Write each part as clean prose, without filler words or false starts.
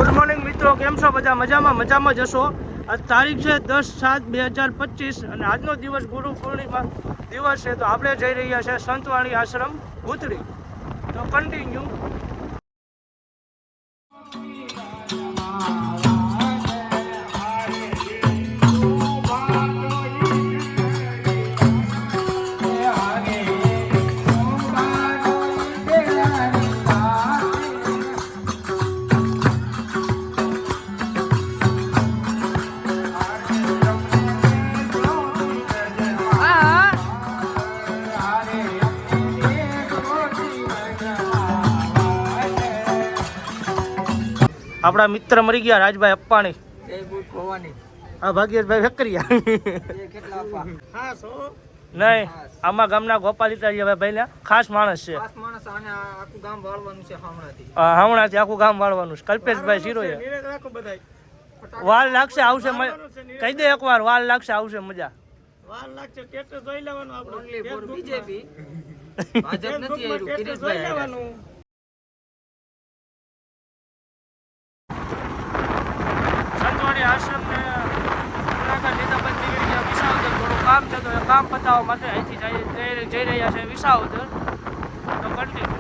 Good morning મિત્રો, કેમ છો બધા? મજામાં જશો. આજ તારીખ છે 10/7/2025 અને આજનો દિવસ ગુરુ પૂર્ણિમા દિવસ છે. તો આપણે જઈ રહ્યા છે સંતવાણી આશ્રમ ભૂતળી. તો કન્ટિન્યુ. આપણા મિત્ર મરી ગયા, રાજભાઈ અપ્પાણી. હા, ભાગ્યેશભાઈ વેકરિયા. નહીં, આમાં ગામના ગોપાલ ભાઈ ને ખાસ માણસ છે. હમણાંથી આખું ગામ વાળવાનું છે. કલ્પેશભાઈ સિરોયા. વાલ લાગશે, આવશે. કહી દે એકવાર, વાલ લાગશે, આવશે મજા. વાલ લાગશે, ટેક્ટર જોઈ લેવાનું. આપણે બીજેપી ભાજપ નથી આવ્યું, કિરીટભાઈ લેવાનું. આશ્રમ ને મુલાકાત લીધા પછી નીકળી ગયા વિસાવદર. થોડું કામ છે તો એ કામ પતાવવા માટે અહીંથી જઈ રહ્યા છે વિસાવદર. તો કન્ટિન્યુ.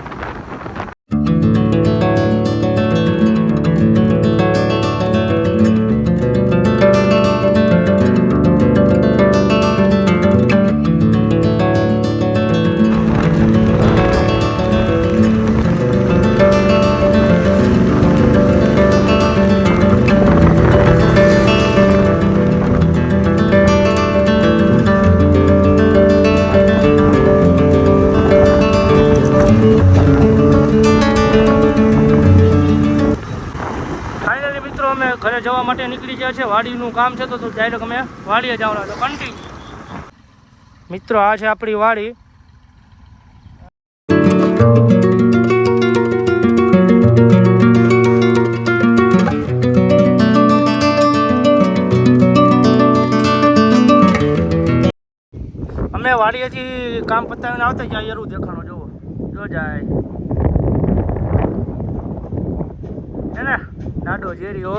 અમે ઘરે જવા માટે નીકળી ગયા છે. વાડીનું કામ છે તો ડાયરેક્ટ અમે વાડીએ જવાના. તો કન્ટિન્યુ. મિત્રો, આ છે આપણી વાડી. અમે વાડીએથી કામ પતાવીને આવતા જ્યાં એરું દેખાણો જોવો જો જાય છે ને નાડો ઝેરી હો.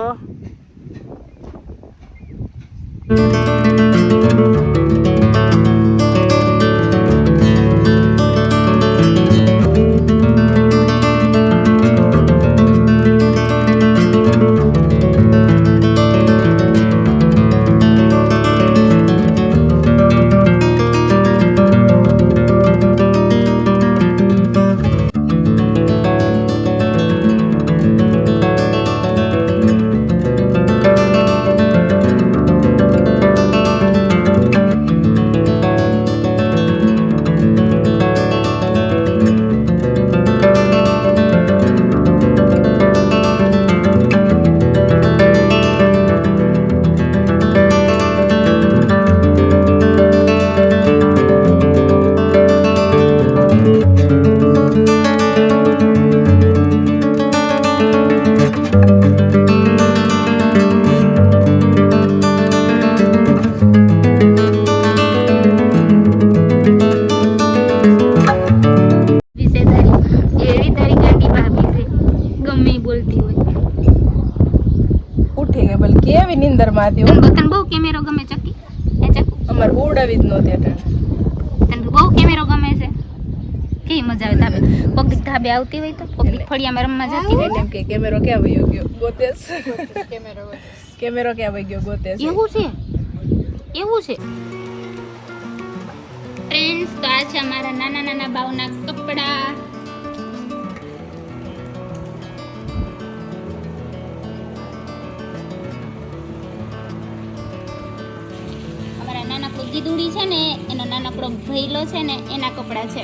કેવી નિંદર માં હતી. તને બહુ કેમેરો ગમે ચકી? એ ચકુ અમાર ઉડાવી જ નહોતી અટાણે. તને બહુ કેમેરો ગમે છે? કેવી મજા આવે તાબે? કોક દીક તાબે આવતી હોય તો કોક દીક ફળિયામાં રમવા જતી હોય એમ કે કેમેરો ક્યાં વયો ગયો ગોતેસ. કેમેરો ક્યાં વયો ગયો ગોતેસ. એવું છે ફ્રેન્ડ્સ. તો આ છે અમારા નાના નાના બાવના કપડા. નાનકડો ગીદુડી છે ને એનો નાનકડો ભૈલો છે ને એના કપડા છે.